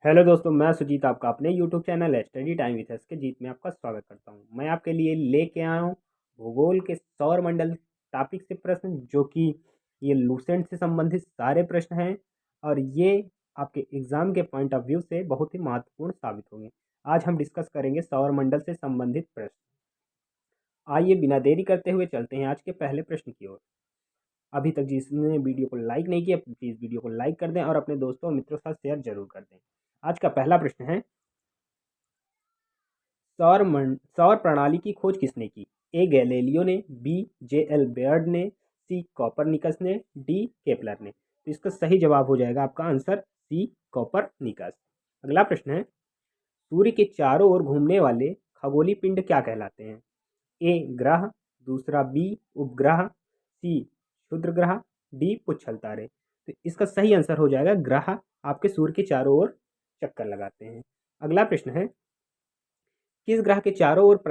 Hello दोस्तों, मैं सुजीत आपका अपने यूट्यूब चैनल है स्टडी टाइम विथ एस के जीत में आपका स्वागत करता हूं। मैं आपके लिए लेके आया हूं भूगोल के सौर मंडल टॉपिक से प्रश्न, जो कि ये लूसेंट से संबंधित सारे प्रश्न हैं और ये आपके एग्जाम के पॉइंट ऑफ व्यू से बहुत ही महत्वपूर्ण साबित होंगे। आज हम डिस्कस करेंगे सौर मंडल से संबंधित प्रश्न। आइए बिना देरी करते हुए चलते हैं आज के पहले प्रश्न की ओर। अभी तक जिसने वीडियो को लाइक नहीं किया प्लीज़ वीडियो को लाइक कर दें और अपने दोस्तों और मित्रों के साथ शेयर जरूर कर दें। आज का पहला प्रश्न है, सौर प्रणाली की खोज किसने की? ए गैलीलियो ने, बी जे.एल. बेयर्ड ने, सी कोपरनिकस ने, डी केपलर ने। तो इसका सही जवाब हो जाएगा आपका आंसर सी कोपरनिकस। अगला प्रश्न है, सूर्य के चारों ओर घूमने वाले खगोलीय पिंड क्या कहलाते हैं? ए ग्रह, दूसरा बी उपग्रह, सी क्षुद्र ग्रह, डी पुच्छल तारे। तो इसका सही आंसर हो जाएगा ग्रह, आपके सूर्य के चारों ओर चक्कर लगाते हैं। अगला प्रश्न है, किस ग्रह के चारों ओर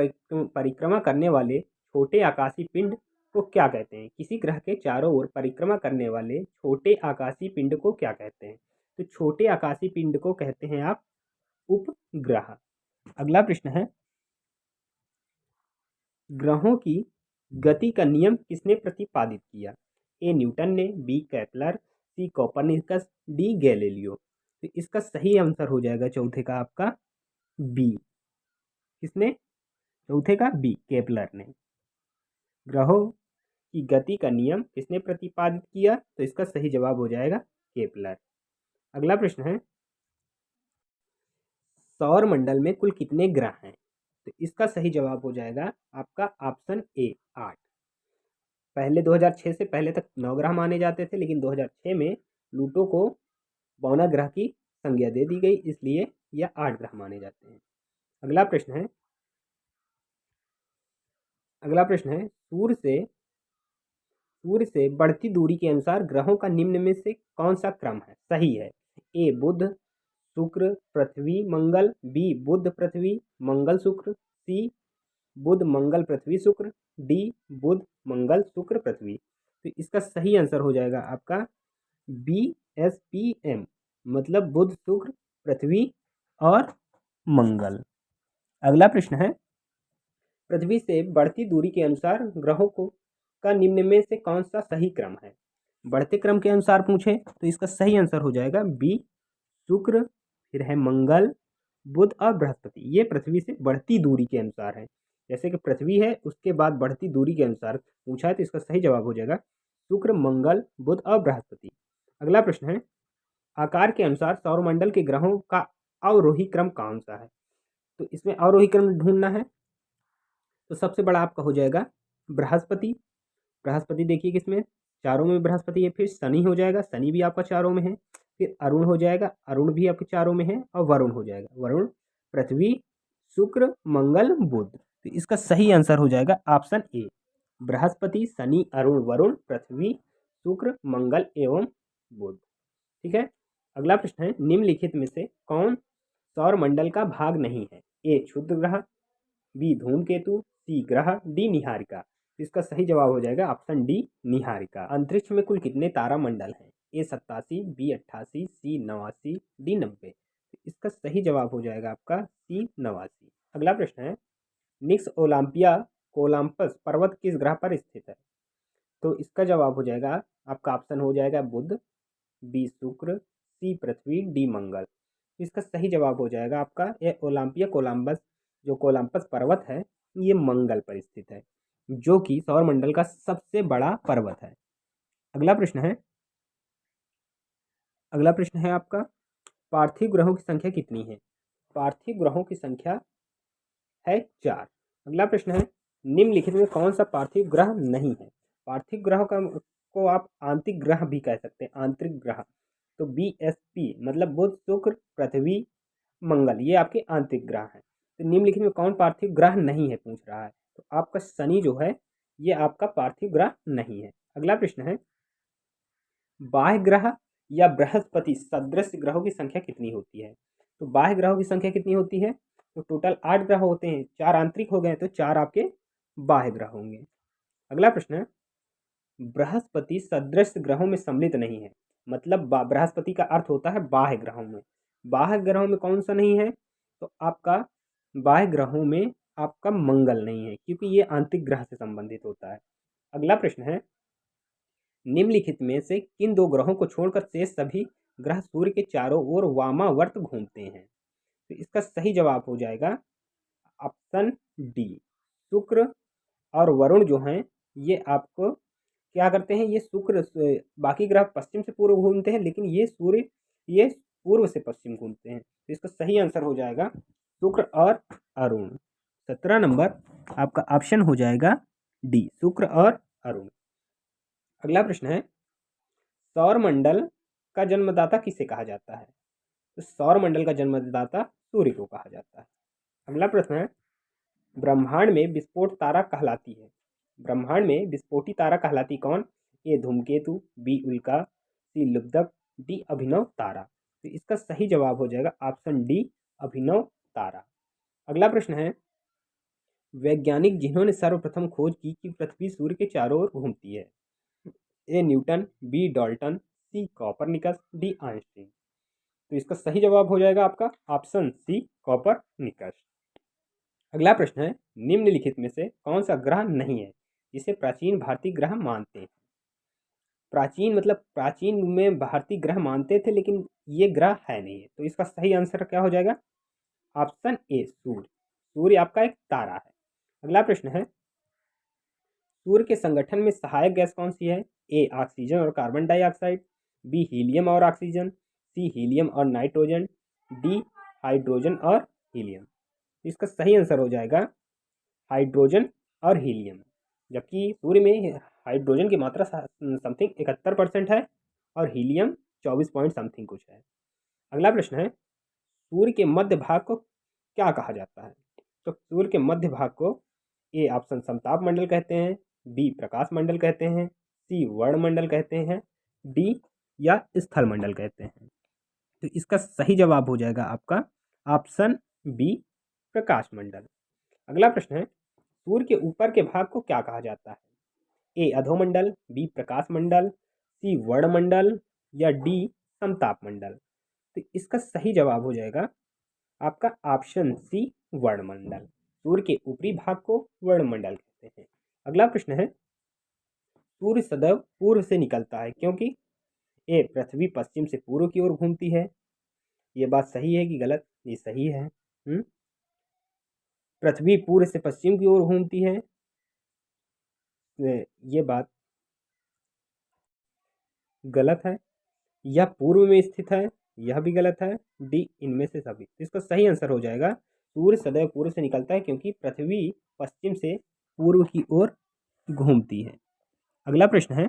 परिक्रमा करने वाले छोटे आकाशीय पिंड को क्या कहते हैं? किसी ग्रह के चारों ओर परिक्रमा करने वाले छोटे आकाशीय पिंड को क्या कहते हैं? तो छोटे आकाशीय पिंड को कहते हैं आप उपग्रह। अगला प्रश्न है, ग्रहों की गति का नियम किसने प्रतिपादित किया? ए न्यूटन ने, बी केपलर, सी कोपरनिकस, डी गैलीलियो। तो इसका सही आंसर हो जाएगा चौथे का आपका बी। किसने? चौथे का बी, केपलर ने। ग्रहों की गति का नियम किसने प्रतिपादित किया? तो इसका सही जवाब हो जाएगा केपलर। अगला प्रश्न है, सौर मंडल में कुल कितने ग्रह हैं? तो इसका सही जवाब हो जाएगा आपका ऑप्शन ए 8। पहले 2006 से पहले तक 9 ग्रह माने जाते थे, लेकिन 2006 में प्लूटो को 52 ग्रह की संज्ञा दे दी गई, इसलिए यह 8 ग्रह माने जाते हैं। अगला प्रश्न है, सूर्य से बढ़ती दूरी के अनुसार ग्रहों का निम्न में से कौन सा क्रम है सही है? ए बुध शुक्र पृथ्वी मंगल, बी बुध पृथ्वी मंगल शुक्र, सी बुध मंगल पृथ्वी शुक्र, डी बुध मंगल शुक्र पृथ्वी। तो इसका सही आंसर हो जाएगा आपका BSPM, मतलब बुध शुक्र पृथ्वी और मंगल। अगला प्रश्न है, पृथ्वी से बढ़ती दूरी के अनुसार ग्रहों को का निम्न में से कौन सा सही क्रम है? बढ़ते क्रम के अनुसार पूछे तो इसका सही आंसर हो जाएगा बी शुक्र, फिर है मंगल, बुध और बृहस्पति। ये पृथ्वी से बढ़ती दूरी के अनुसार है। जैसे कि पृथ्वी है उसके बाद बढ़ती दूरी के अनुसार पूछा है, तो इसका सही जवाब हो जाएगा शुक्र, मंगल, बुध और बृहस्पति। अगला प्रश्न है, आकार के अनुसार सौरमंडल के ग्रहों का अवरोही क्रम कौन सा है? तो इसमें अवरोही क्रम ढूंढना है, तो सबसे बड़ा आपका हो जाएगा बृहस्पति। बृहस्पति देखिए किसमें, चारों में बृहस्पति है। फिर शनि हो जाएगा, शनि भी आपका चारों में है। फिर अरुण हो जाएगा, अरुण भी आपके चारों में है। और वरुण हो जाएगा, वरुण, पृथ्वी, शुक्र, मंगल, बुध। तो इसका सही आंसर हो जाएगा ऑप्शन ए, बृहस्पति, शनि, अरुण, वरुण, पृथ्वी, शुक्र, मंगल एवं बुध। ठीक है। अगला प्रश्न है, निम्नलिखित में से कौन सौर मंडल का भाग नहीं है? ए क्षुद्र ग्रह, बी धूमकेतु, सी ग्रह, डी निहारिका। इसका सही जवाब हो जाएगा ऑप्शन डी निहारिका। अंतरिक्ष में कुल कितने तारा मंडल हैं? ए 87, बी 88, सी 89, डी 90। इसका सही जवाब हो जाएगा आपका सी 89। अगला प्रश्न है, निक्स ओलंपिया कोलंपस पर्वत किस ग्रह पर स्थित है? तो इसका जवाब हो जाएगा आपका ऑप्शन हो जाएगा बुध, बी शुक्र, सी पृथ्वी, डी मंगल। इसका सही जवाब हो जाएगा आपका ये ओलंपिया कोलंबस, जो कोलंबस पर्वत है ये मंगल पर स्थित है, जो कि सौरमंडल का सबसे बड़ा पर्वत है। अगला प्रश्न है, आपका पार्थिव ग्रहों की संख्या कितनी है? पार्थिव ग्रहों की संख्या है 4। अगला प्रश्न है, निम्नलिखित में कौन सा पार्थिव ग्रह नहीं है? पार्थिव ग्रह को आप आंतरिक ग्रह भी कह सकते हैं, आंतरिक ग्रह। तो BSP मतलब बुध शुक्र पृथ्वी मंगल, ये आपके आंतरिक ग्रह हैं। तो निम्नलिखित में कौन पार्थिव ग्रह नहीं है पूछ रहा है, तो आपका शनि जो है ये आपका पार्थिव ग्रह नहीं है। अगला प्रश्न है, बाह्य ग्रह या बृहस्पति सदृश ग्रहों की संख्या कितनी होती है? तो बाह्य ग्रहों की संख्या कितनी होती है? तो टोटल 8 ग्रह होते हैं, 4 आंतरिक हो गए तो 4 आपके बाह्य ग्रह होंगे। अगला प्रश्न है, बृहस्पति सदृश ग्रहों में सम्मिलित नहीं है, मतलब बृहस्पति का अर्थ होता है बाह्य ग्रहों में। बाह्य ग्रहों में कौन सा नहीं है? तो आपका बाह्य ग्रहों में आपका मंगल नहीं है, क्योंकि ये आंतरिक ग्रह से संबंधित होता है। अगला प्रश्न है, निम्नलिखित में से किन दो ग्रहों को छोड़कर शेष सभी ग्रह सूर्य के चारों ओर वामावर्त घूमते हैं? तो इसका सही जवाब हो जाएगा ऑप्शन डी। शुक्र और वरुण जो हैं ये आपको क्या करते हैं, ये शुक्र बाकी ग्रह पश्चिम से पूर्व घूमते हैं, लेकिन ये सूर्य ये पूर्व से पश्चिम घूमते हैं। तो इसका सही आंसर हो जाएगा शुक्र और अरुण। 17 नंबर आपका ऑप्शन हो जाएगा डी, शुक्र और अरुण। अगला प्रश्न है, सौर मंडल का जन्मदाता किसे कहा जाता है? तो सौर मंडल का जन्मदाता सूर्य को कहा जाता है। अगला प्रश्न है, ब्रह्मांड में विस्फोट तारा कहलाती है, ब्रह्मांड में विस्फोटी तारा कहलाती कौन? ए धूमकेतु, बी उल्का, सी लुब्धक, डी अभिनव तारा। तो इसका सही जवाब हो जाएगा ऑप्शन डी, अभिनव तारा। अगला प्रश्न है, वैज्ञानिक जिन्होंने सर्वप्रथम खोज की कि पृथ्वी सूर्य के चारों ओर घूमती है? A Newton, B Dalton, C Copernicus, D Einstein. तो इसका सही जवाब हो जाएगा आपका ऑप्शन सी, कॉपरनिकस। अगला प्रश्न है, निम्नलिखित में से कौन सा ग्रह नहीं है जिसे प्राचीन भारतीय ग्रह मानते हैं? प्राचीन मतलब प्राचीन में भारतीय ग्रह मानते थे, लेकिन ये ग्रह है नहीं है। तो इसका सही आंसर क्या हो जाएगा? ऑप्शन ए, सूर्य। सूर्य आपका एक तारा है। अगला प्रश्न है, सूर्य के संगठन में सहायक गैस कौन सी है? ए ऑक्सीजन और कार्बन डाइऑक्साइड, बी हीलियम और ऑक्सीजन, सी हीलियम और नाइट्रोजन, डी हाइड्रोजन और हीलियम। इसका सही आंसर हो जाएगा हाइड्रोजन और हीलियम, जबकि सूर्य में हाइड्रोजन की मात्रा समथिंग 71% है और हीलियम 24 पॉइंट समथिंग कुछ है। अगला प्रश्न है, सूर्य के मध्य भाग को क्या कहा जाता है? तो सूर्य के मध्य भाग को ए ऑप्शन समताप मंडल कहते हैं, बी प्रकाश मंडल कहते हैं, सी वर्ण मंडल कहते हैं, डी या स्थल मंडल कहते हैं। तो इसका सही जवाब हो जाएगा आपका ऑप्शन बी, प्रकाश मंडल। अगला प्रश्न है, सूर्य के ऊपर के भाग को क्या कहा जाता है? ए अधोमंडल, बी प्रकाश मंडल, सी वर्ण मंडल या डी समताप मंडल। तो इसका सही जवाब हो जाएगा आपका ऑप्शन सी, वर्ण मंडल। सूर्य के ऊपरी भाग को वर्ण मंडल कहते हैं। अगला प्रश्न है, सूर्य सदैव पूर्व से निकलता है क्योंकि? ए पृथ्वी पश्चिम से पूर्व की ओर घूमती है। ये बात सही है कि गलत? ये सही है। पृथ्वी पूर्व से पश्चिम की ओर घूमती है, ये बात गलत है। यह पूर्व में स्थित है, यह भी गलत है। डी इनमें से सभी। इसका सही आंसर हो जाएगा सूर्य सदैव पूर्व से निकलता है क्योंकि पृथ्वी पश्चिम से पूर्व की ओर घूमती है। अगला प्रश्न है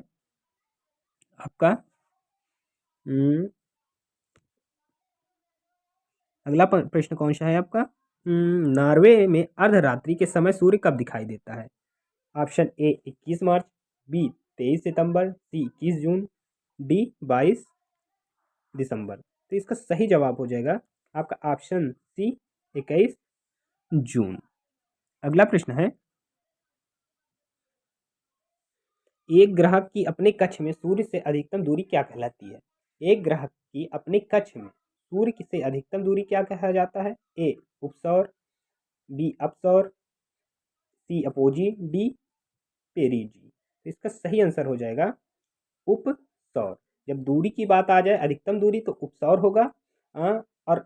आपका, अगला प्रश्न कौन सा है आपका? नॉर्वे में अर्धरात्रि के समय सूर्य कब दिखाई देता है? ऑप्शन ए 21 मार्च, बी 23 सितंबर, सी 21 जून, डी 22 दिसंबर। तो इसका सही जवाब हो जाएगा आपका ऑप्शन सी, 21 जून। अगला प्रश्न है, एक ग्रह की अपने कक्ष में सूर्य से अधिकतम दूरी क्या कहलाती है? एक ग्रह की अपने कक्ष में सूर्य से अधिकतम दूरी क्या कहा जाता है? ए उपसौर, बी अपसौर, सी अपोजी, डी पेरिजी। तो इसका सही आंसर हो जाएगा उपसौर। जब दूरी की बात आ जाए, अधिकतम दूरी, तो उपसौर होगा। और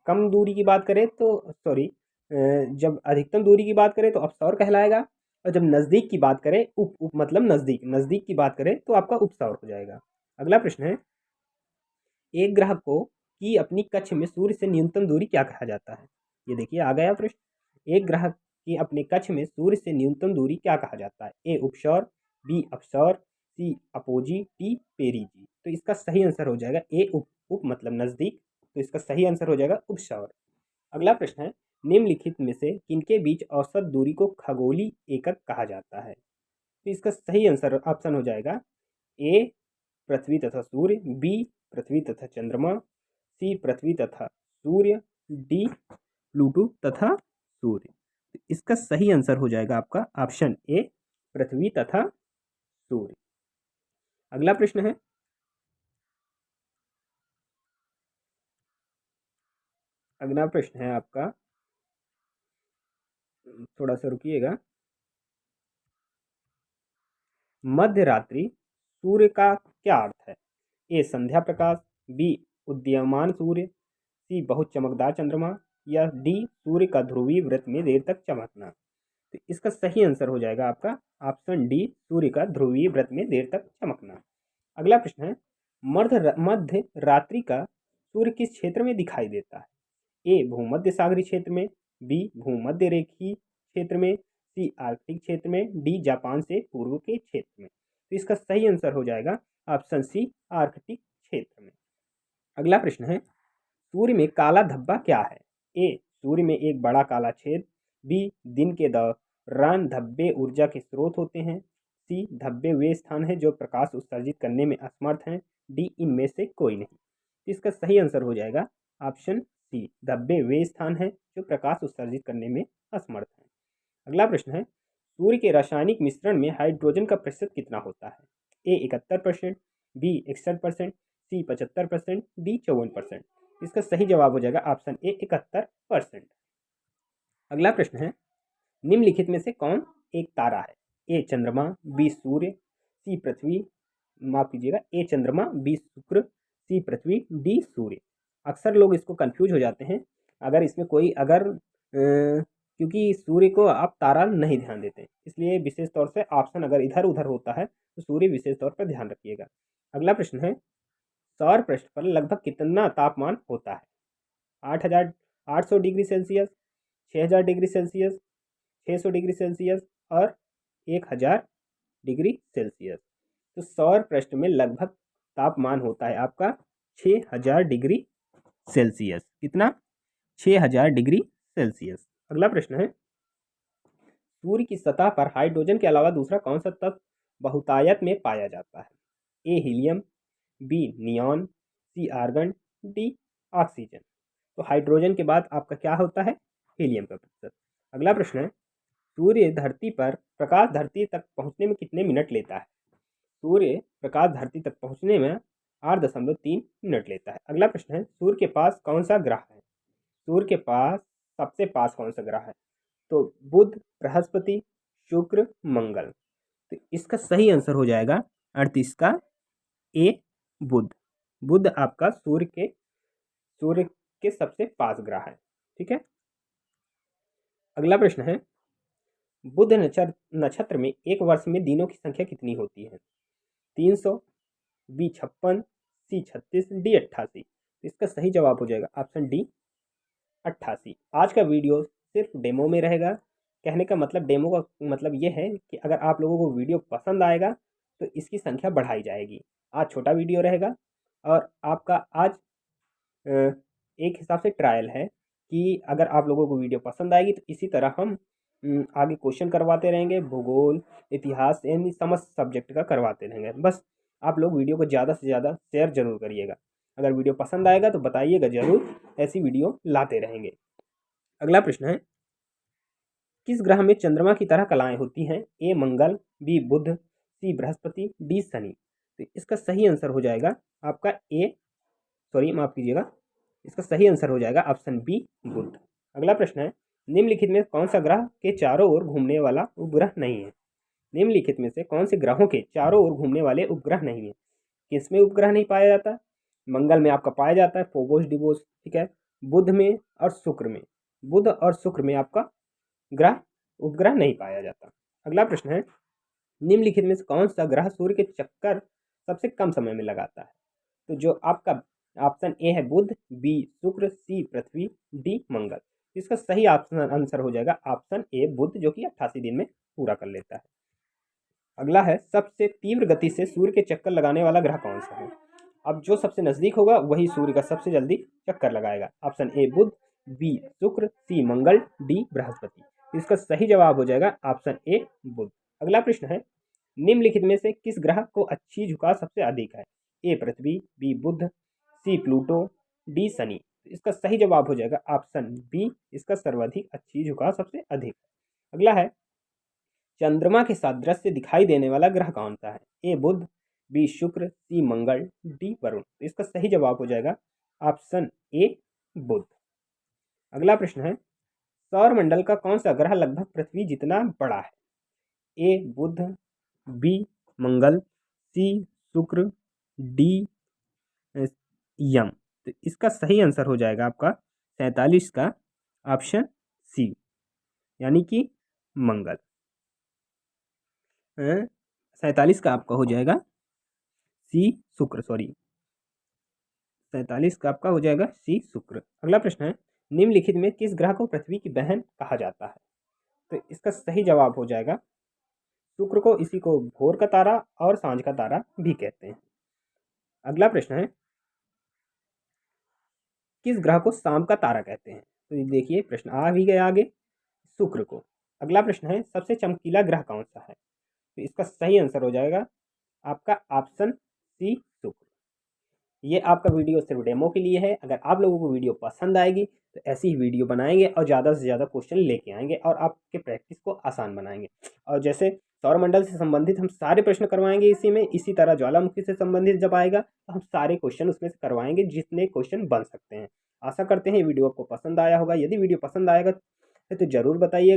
कम दूरी की बात करें तो सॉरी, जब अधिकतम दूरी की बात करें तो अपसौर कहलाएगा, और जब नज़दीक की बात करें, उप मतलब नज़दीक, नज़दीक की बात करें तो आपका उपसौर हो जाएगा। अगला प्रश्न है, एक ग्रह को की अपनी कक्ष में सूर्य से न्यूनतम दूरी क्या कहा जाता है? ये देखिए आ गया प्रश्न। एक ग्रह की अपने कक्ष में सूर्य से न्यूनतम दूरी क्या कहा जाता है? ए उपसौर, बी अपसौर, सी अपोजी, डी पेरिजी। तो इसका सही आंसर हो जाएगा ए उप मतलब नज़दीक। तो इसका सही आंसर हो जाएगा उपसौर। अगला प्रश्न है, निम्नलिखित में से किनके बीच औसत दूरी को खगोलीय एकक कहा जाता है? तो इसका सही आंसर ऑप्शन हो जाएगा ए पृथ्वी तथा सूर्य, बी पृथ्वी तथा चंद्रमा, सी पृथ्वी तथा सूर्य, डी प्लूटो तथा सूर्य। तो इसका सही आंसर हो जाएगा आपका ऑप्शन ए, पृथ्वी तथा सूर्य। अगला प्रश्न है, अगला प्रश्न है आपका, थोड़ा सा रुकिएगा। मध्य रात्रि सूर्य का क्या अर्थ है? ए संध्या प्रकाश, बी उदीयमान सूर्य, सी बहुत चमकदार चंद्रमा, या डी सूर्य का ध्रुवीय व्रत में देर तक चमकना। तो इसका सही आंसर हो जाएगा आपका ऑप्शन डी, सूर्य का ध्रुवीय व्रत में देर तक चमकना। अगला प्रश्न है, मध्य रात्रि का सूर्य किस क्षेत्र में दिखाई देता है? ए भूमध्य सागरीय क्षेत्र में, बी भूमध्य रेखीय क्षेत्र में, सी आर्कटिक क्षेत्र में, डी जापान से पूर्व के क्षेत्र में। तो इसका सही आंसर हो जाएगा ऑप्शन सी, आर्कटिक क्षेत्र में। अगला प्रश्न है, सूर्य में काला धब्बा क्या है? ए सूर्य में एक बड़ा काला छेद, बी दिन के दौरान धब्बे ऊर्जा के स्रोत होते हैं, सी धब्बे वे स्थान हैं जो प्रकाश उत्सर्जित करने में असमर्थ हैं, डी इनमें से कोई नहीं। इसका सही आंसर हो जाएगा ऑप्शन सी, धब्बे वे स्थान हैं जो प्रकाश उत्सर्जित करने में असमर्थ हैं। अगला प्रश्न है, सूर्य के रासायनिक मिश्रण में हाइड्रोजन का प्रतिशत कितना होता है? ए 71%, बी 61%, सी 75%, डी 54%। इसका सही जवाब हो जाएगा ऑप्शन ए 71%। अगला प्रश्न है, निम्नलिखित में से कौन एक तारा है? ए चंद्रमा, बी सूर्य, सी पृथ्वी, माफ कीजिएगा, ए चंद्रमा, बी शुक्र, सी पृथ्वी, डी सूर्य। अक्सर लोग इसको कंफ्यूज हो जाते हैं अगर इसमें कोई क्योंकि सूर्य को आप तारा नहीं ध्यान देते, इसलिए विशेष तौर से ऑप्शन अगर इधर उधर होता है तो सूर्य विशेष तौर पर ध्यान रखिएगा। अगला प्रश्न है, सौर पृष्ठ पर लगभग कितना तापमान होता है? 8,800 degree Celsius, 6,000 degree Celsius, 600 degree Celsius और 1,000 डिग्री सेल्सियस। तो सौर पृष्ठ में लगभग तापमान होता है आपका 6,000 डिग्री सेल्सियस। कितना? 6,000 डिग्री सेल्सियस। अगला प्रश्न है, सूर्य की सतह पर हाइड्रोजन के अलावा दूसरा कौन सा तत्व बहुतायत में पाया जाता है? ए हीलियम, बी नियॉन, सी आर्गन, डी ऑक्सीजन। तो हाइड्रोजन के बाद आपका क्या होता है? हीलियम का प्रतिशत। अगला प्रश्न है, सूर्य धरती पर प्रकाश धरती तक पहुंचने में कितने मिनट लेता है? सूर्य प्रकाश धरती तक पहुंचने में 8.3 मिनट लेता है। अगला प्रश्न है, सूर्य के पास कौन सा ग्रह है? सूर्य के पास सबसे पास कौन सा ग्रह है? तो बुध, बृहस्पति, शुक्र, मंगल। तो इसका सही आंसर हो जाएगा 38 का ए बुध। बुध आपका सूर्य के सबसे पास ग्रह है। ठीक है। अगला प्रश्न है, बुध नक्षत्र में एक वर्ष में दिनों की संख्या कितनी होती है? 300, बी 56, सी 36, डी 88। इसका सही जवाब हो जाएगा ऑप्शन डी 88। आज का वीडियो सिर्फ डेमो में रहेगा। कहने का मतलब, डेमो का मतलब ये है कि अगर आप लोगों को वीडियो पसंद आएगा तो इसकी संख्या बढ़ाई जाएगी। आज छोटा वीडियो रहेगा और आपका आज एक हिसाब से ट्रायल है कि अगर आप लोगों को वीडियो पसंद आएगी तो इसी तरह हम आगे क्वेश्चन करवाते रहेंगे, भूगोल, इतिहास, यानी समस्त सब्जेक्ट का करवाते रहेंगे। बस आप लोग वीडियो को ज़्यादा से ज़्यादा शेयर जरूर करिएगा। अगर वीडियो पसंद आएगा तो बताइएगा ज़रूर, ऐसी वीडियो लाते रहेंगे। अगला प्रश्न है, किस ग्रह में चंद्रमा की तरह कलाएं होती हैं? ए मंगल, बी बुध, सी बृहस्पति, डी शनि। तो इसका सही आंसर हो जाएगा आपका माफ कीजिएगा, इसका सही आंसर हो जाएगा ऑप्शन बी बुध। अगला प्रश्न है, निम्नलिखित में कौन सा ग्रह के चारों ओर घूमने वाला उपग्रह नहीं है? निम्नलिखित में से कौन से ग्रहों के चारों ओर घूमने वाले उपग्रह नहीं है? किसमें उपग्रह नहीं पाया जाता? मंगल में आपका पाया जाता है फोबोस डिबोस, ठीक है। बुध में और शुक्र में, बुध और शुक्र में आपका उपग्रह नहीं पाया जाता। अगला प्रश्न है, निम्नलिखित में से कौन सा ग्रह सूर्य के चक्कर सबसे कम समय में लगाता है? तो जो आपका ऑप्शन ए है बुध, बी शुक्र, सी पृथ्वी, डी मंगल। इसका सही आंसर हो जाएगा ऑप्शन ए बुध, जो कि 88 दिन में पूरा कर लेता है। अगला है, सबसे तीव्र गति से सूर्य के चक्कर लगाने वाला ग्रह कौन सा है? अब जो सबसे नजदीक होगा वही सूर्य का सबसे जल्दी चक्कर लगाएगा। ऑप्शन ए बुध, बी शुक्र, सी मंगल, डी बृहस्पति। इसका सही जवाब हो जाएगा ऑप्शन ए बुध। अगला प्रश्न है, निम्नलिखित में से किस ग्रह को अच्छी झुकाव सबसे अधिक है? ए पृथ्वी, बी बुध, सी प्लूटो, डी शनि। इसका सही जवाब हो जाएगा ऑप्शन बी, इसका सर्वाधिक अच्छी झुकाव सबसे अधिक। अगला है, चंद्रमा के सादृश्य दिखाई देने वाला ग्रह कौन सा है? ए बुध, बी शुक्र, सी मंगल, डी वरुण। इसका सही जवाब हो जाएगा ऑप्शन ए बुध। अगला प्रश्न है, सौरमंडल का कौन सा ग्रह लगभग पृथ्वी जितना बड़ा है? ए बुध, बी मंगल, सी शुक्र, डी यम। तो इसका सही आंसर हो जाएगा आपका 47 का ऑप्शन सी, यानी कि मंगल। 47 का आपका हो जाएगा सी शुक्र, सॉरी 47 का आपका हो जाएगा सी शुक्र। अगला प्रश्न है, निम्नलिखित में किस ग्रह को पृथ्वी की बहन कहा जाता है? तो इसका सही जवाब हो जाएगा शुक्र को। इसी को भोर का तारा और सांझ का तारा भी कहते हैं। अगला प्रश्न है, किस ग्रह को शाम का तारा कहते हैं? तो ये देखिए प्रश्न आ भी गया आगे, शुक्र को। अगला प्रश्न है, सबसे चमकीला ग्रह कौन सा है? तो इसका सही आंसर हो जाएगा आपका ऑप्शन सी शुक्र। ये आपका वीडियो सिर्फ डेमो के लिए है। अगर आप लोगों को वीडियो पसंद आएगी तो ऐसी ही वीडियो बनाएंगे और ज़्यादा से ज़्यादा क्वेश्चन लेके आएंगे और आपके प्रैक्टिस को आसान बनाएंगे। और जैसे सौरमंडल से संबंधित हम सारे प्रश्न करवाएंगे इसी में, इसी तरह ज्वालामुखी से संबंधित जब आएगा तो हम सारे क्वेश्चन उसमें से करवाएंगे जितने क्वेश्चन बन सकते हैं। आशा करते हैं वीडियो आपको पसंद आया होगा। यदि वीडियो पसंद आएगा तो ज़रूर बताइएगा।